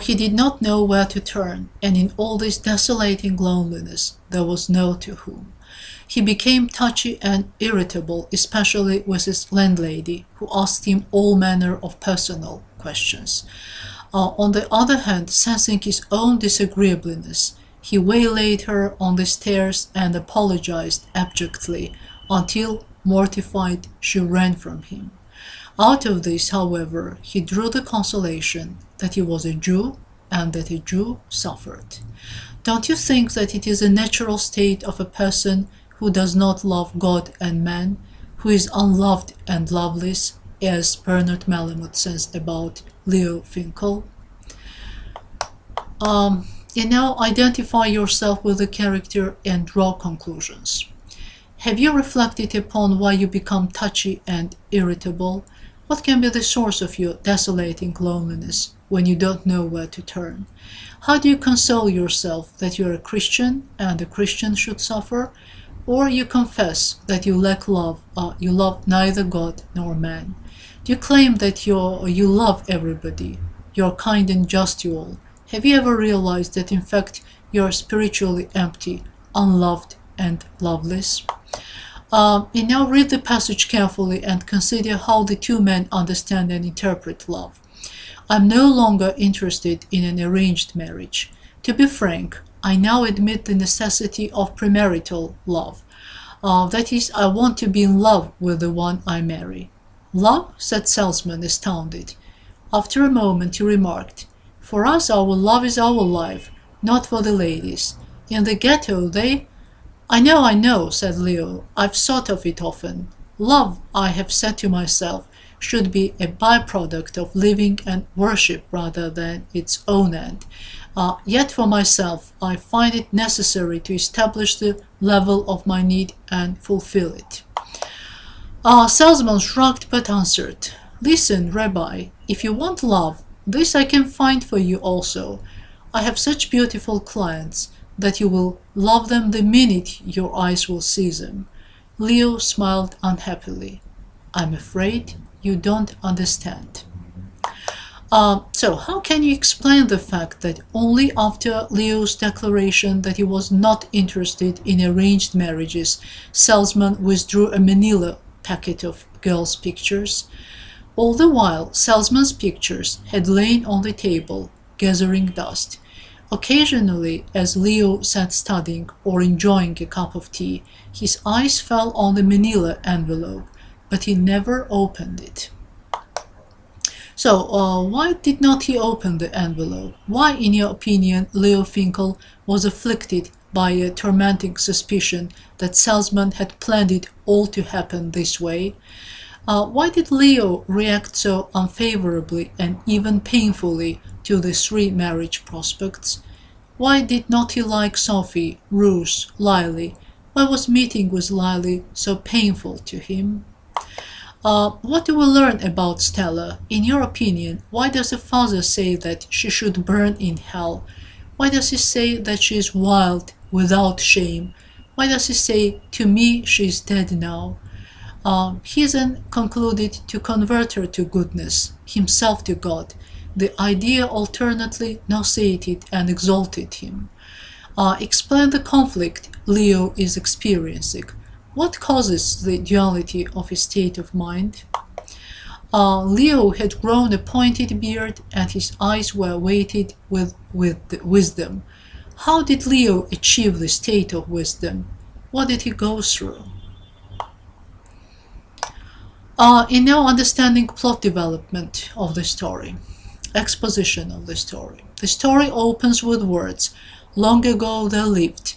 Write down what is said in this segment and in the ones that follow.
He did not know where to turn, and in all this desolating loneliness there was no to whom. He became touchy and irritable, especially with his landlady, who asked him all manner of personal questions. On the other hand, sensing his own disagreeableness, he waylaid her on the stairs and apologized abjectly, until, mortified, she ran from him. Out of this, however, he drew the consolation that he was a Jew and that a Jew suffered. Don't you think that it is a natural state of a person who does not love God and man, who is unloved and loveless, as Bernard Malamud says about Leo Finkel? Identify yourself with the character and draw conclusions. Have you reflected upon why you become touchy and irritable? What can be the source of your desolating loneliness when you don't know where to turn? How do you console yourself that you are a Christian and a Christian should suffer? Or you confess that you lack love, you love neither God nor man? Do you claim that you love everybody, you're kind and just to all? Have you ever realized that in fact you are spiritually empty, unloved and loveless? And now read the passage carefully and consider how the two men understand and interpret love. I'm no longer interested in an arranged marriage. To be frank, I now admit the necessity of premarital love. That is, I want to be in love with the one I marry. Love? Said Salzman, astounded. After a moment he remarked, for us our love is our life, not for the ladies. In the ghetto they... I know, said Leo. I've thought of it often. Love, I have said to myself, should be a byproduct of living and worship rather than its own end. Yet for myself, I find it necessary to establish the level of my need and fulfill it. Salzman shrugged but answered, listen, Rabbi, if you want love, this I can find for you also. I have such beautiful clients that you will love them the minute your eyes will see them. Leo smiled unhappily. I'm afraid you don't understand. So how can you explain the fact that only after Leo's declaration that he was not interested in arranged marriages, Salzman withdrew a manila packet of girls' pictures? All the while, Salzman's pictures had lain on the table, gathering dust. Occasionally, as Leo sat studying or enjoying a cup of tea, his eyes fell on the manila envelope, but he never opened it. So, why did not he open the envelope? Why, in your opinion, Leo Finkel was afflicted by a tormenting suspicion that Salzman had planned it all to happen this way? Why did Leo react so unfavorably and even painfully to the three marriage prospects? Why did not he like Sophie, Ruth, Lily? Why was meeting with Lily so painful to him? What do we learn about Stella? In your opinion, why does the father say that she should burn in hell? Why does he say that she is wild, without shame? Why does he say, to me she is dead now? He then concluded to convert her to goodness, himself to God. The idea alternately nauseated and exalted him. Explain the conflict Leo is experiencing. What causes the duality of his state of mind? Leo had grown a pointed beard and his eyes were weighted with wisdom. How did Leo achieve the state of wisdom? What did he go through? In now understanding plot development of the story, exposition of the story. The story opens with words, long ago there lived.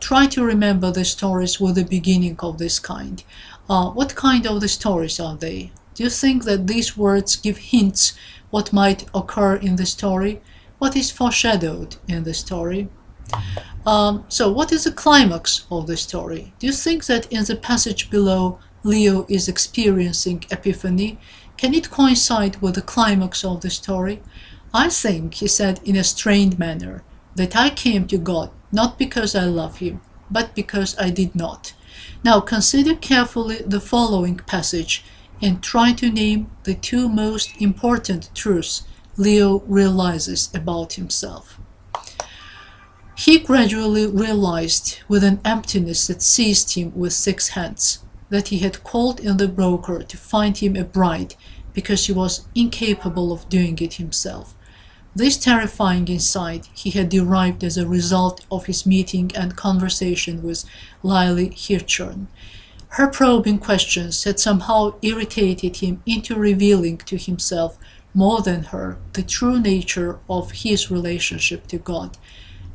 Try to remember the stories with the beginning of this kind. What kind of the stories are they? Do you think that these words give hints what might occur in the story? What is foreshadowed in the story? So what is the climax of the story? Do you think that in the passage below Leo is experiencing epiphany? Can it coincide with the climax of the story? I think, he said in a strained manner, that I came to God not because I love him, but because I did not. Now consider carefully the following passage and try to name the two most important truths Leo realizes about himself. He gradually realized, with an emptiness that seized him with 6 hands, that he had called in the broker to find him a bride because he was incapable of doing it himself. This terrifying insight he had derived as a result of his meeting and conversation with Lily Hirchorn. Her probing questions had somehow irritated him into revealing to himself more than her the true nature of his relationship to God,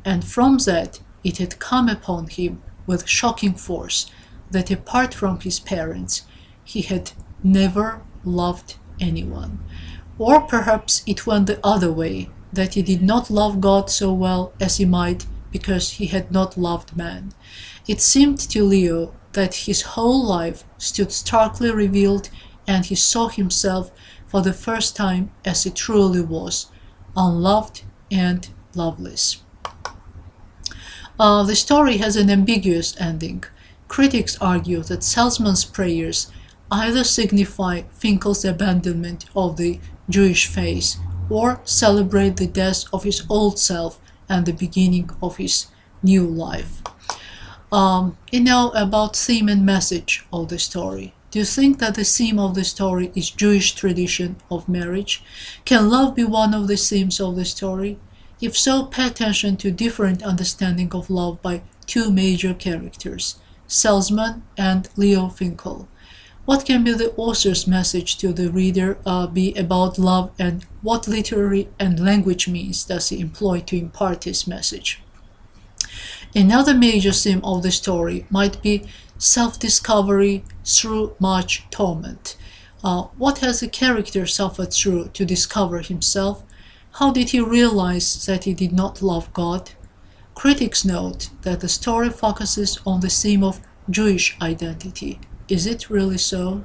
and from that it had come upon him with shocking force that apart from his parents he had never loved anyone. Or perhaps it went the other way, that he did not love God so well as he might because he had not loved man. It seemed to Leo that his whole life stood starkly revealed, and he saw himself for the first time as he truly was, unloved and loveless. The story has an ambiguous ending. Critics argue that Salzman's prayers either signify Finkel's abandonment of the Jewish faith or celebrate the death of his old self and the beginning of his new life. Now about theme and message of the story. Do you think that the theme of the story is Jewish tradition of marriage? Can love be one of the themes of the story? If so, pay attention to different understanding of love by 2 major characters, Salzman and Leo Finkel. What can be the author's message to the reader be about love, and what literary and language means does he employ to impart his message? Another major theme of the story might be self-discovery through much torment. What has the character suffered through to discover himself? How did he realize that he did not love God? Critics note that the story focuses on the theme of Jewish identity. Is it really so?